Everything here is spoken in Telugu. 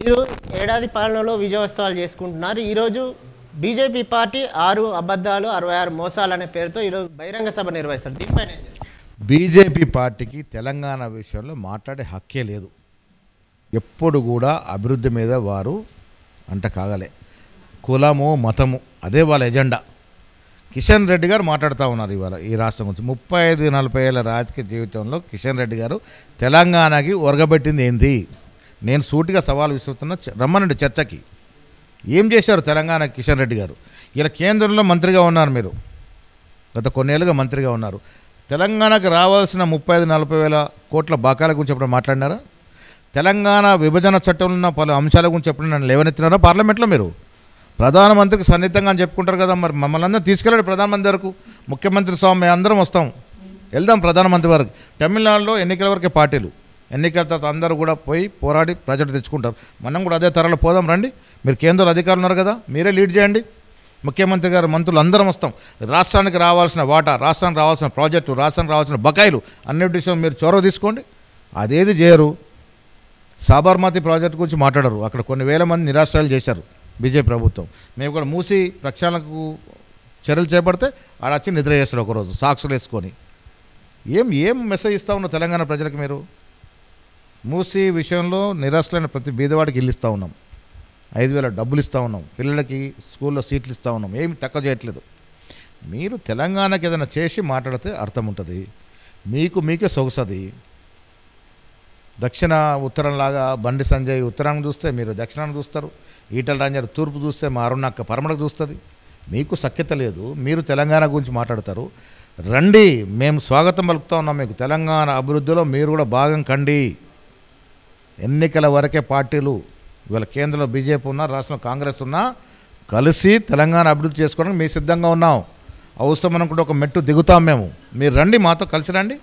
మీరు ఏడాది పాలనలో విజయోత్సవాలు చేసుకుంటున్నారు. ఈరోజు బీజేపీ పార్టీ 6 అబద్ధాలు 66 మోసాలు అనే పేరుతో ఈరోజు బహిరంగ సభ నిర్వహిస్తారు. దీనిపైన బీజేపీ పార్టీకి తెలంగాణ విషయంలో మాట్లాడే హక్కే లేదు. ఎప్పుడు కూడా అభివృద్ధి మీద వారు అంట కాగలే, కులము మతము అదే వాళ్ళ ఎజెండా. కిషన్ రెడ్డి గారు మాట్లాడుతూ ఉన్నారు ఇవాళ ఈ రాష్ట్రం గురించి. 35-40 ఏళ్ళ రాజకీయ జీవితంలో కిషన్ రెడ్డి గారు తెలంగాణకి ఒరగబెట్టింది ఏంటి? నేను సూటిగా సవాల్ విసురుతున్నా, రమ్మనండి చర్చకి. ఏం చేశారు తెలంగాణ కిషన్ రెడ్డి గారు? ఇలా కేంద్రంలో మంత్రిగా ఉన్నారు, మీరు గత కొన్నేళ్ళుగా మంత్రిగా ఉన్నారు. తెలంగాణకు రావాల్సిన 35-40 వేల కోట్ల బకాయిల గురించి ఎప్పుడు మాట్లాడినారా? తెలంగాణ విభజన చట్టంలో ఉన్న పలు అంశాల గురించి ఎప్పుడు నన్ను లేవనెత్తినారా పార్లమెంట్లో? మీరు ప్రధానమంత్రికి సన్నిహితంగా అని చెప్పుకుంటారు కదా, మరి మమ్మల్ని అందరూ తీసుకెళ్ళండి ప్రధానమంత్రి వరకు. ముఖ్యమంత్రి స్వామి మేము అందరం వస్తాం, వెళ్దాం ప్రధానమంత్రి వరకు. తమిళనాడులో ఎన్నికల వరకే పార్టీలు, ఎన్నికల తర్వాత అందరూ కూడా పోయి పోరాడి ప్రజలు తెచ్చుకుంటారు. మనం కూడా అదే తరలో పోదాం రండి. మీరు కేంద్రంలో అధికారులు ఉన్నారు కదా, మీరే లీడ్ చేయండి. ముఖ్యమంత్రి గారు మంత్రులు అందరం వస్తాం. రాష్ట్రానికి రావాల్సిన వాటా, రాష్ట్రానికి రావాల్సిన ప్రాజెక్టు, రాష్ట్రానికి రావాల్సిన బకాయిలు అన్నిటి విషయం మీరు చొరవ తీసుకోండి. అదేది చేయరు. సాబర్మతి ప్రాజెక్టు గురించి మాట్లాడరు. అక్కడ కొన్ని వేల మంది నిరాశ్రయాలు చేశారు బీజేపీ ప్రభుత్వం. మేము కూడా మూసి ప్రక్షాళనకు చర్యలు చేపడితే ఆడ వచ్చి నిద్ర చేస్తారు ఒకరోజు సాక్షులు వేసుకొని. ఏం మెసేజ్ ఇస్తూ ఉన్నారు తెలంగాణ ప్రజలకు మీరు? మూసి విషయంలో నిరాశ్రయమైన ప్రతి బీదవాడికి ఇల్లు ఇస్తూ ఉన్నాం, 5,000 డబ్బులు ఇస్తూ ఉన్నాం, పిల్లలకి స్కూల్లో సీట్లు ఇస్తూ ఉన్నాం, ఏమి తక్కువ చేయట్లేదు. మీరు తెలంగాణకి ఏదైనా చేసి మాట్లాడితే అర్థం ఉంటుంది, మీకే సొగసది. దక్షిణ ఉత్తరంలాగా బండి సంజయ్ ఉత్తరాన్ని చూస్తే మీరు దక్షిణాన్ని చూస్తారు, ఈటల రాజేందర్ తూర్పు చూస్తే మా అరుణక్క పరమడకు చూస్తుంది. మీకు సఖ్యత లేదు, మీరు తెలంగాణ గురించి మాట్లాడతారు. రండి, మేము స్వాగతం పలుకుతూ ఉన్నాం మీకు. తెలంగాణ అభివృద్ధిలో మీరు కూడా భాగం కండి. ఎన్నికల వరకే పార్టీలు, ఇవాళ కేంద్రంలో బీజేపీ ఉన్నా, రాష్ట్రంలో కాంగ్రెస్ ఉన్నా, కలిసి తెలంగాణ అభివృద్ధి చేసుకోవడానికి మేము సిద్ధంగా ఉన్నాం. అవసరం అనుకుంటే ఒక మెట్టు దిగుతాం మేము. మీరు రండి, మాతో కలిసి రండి.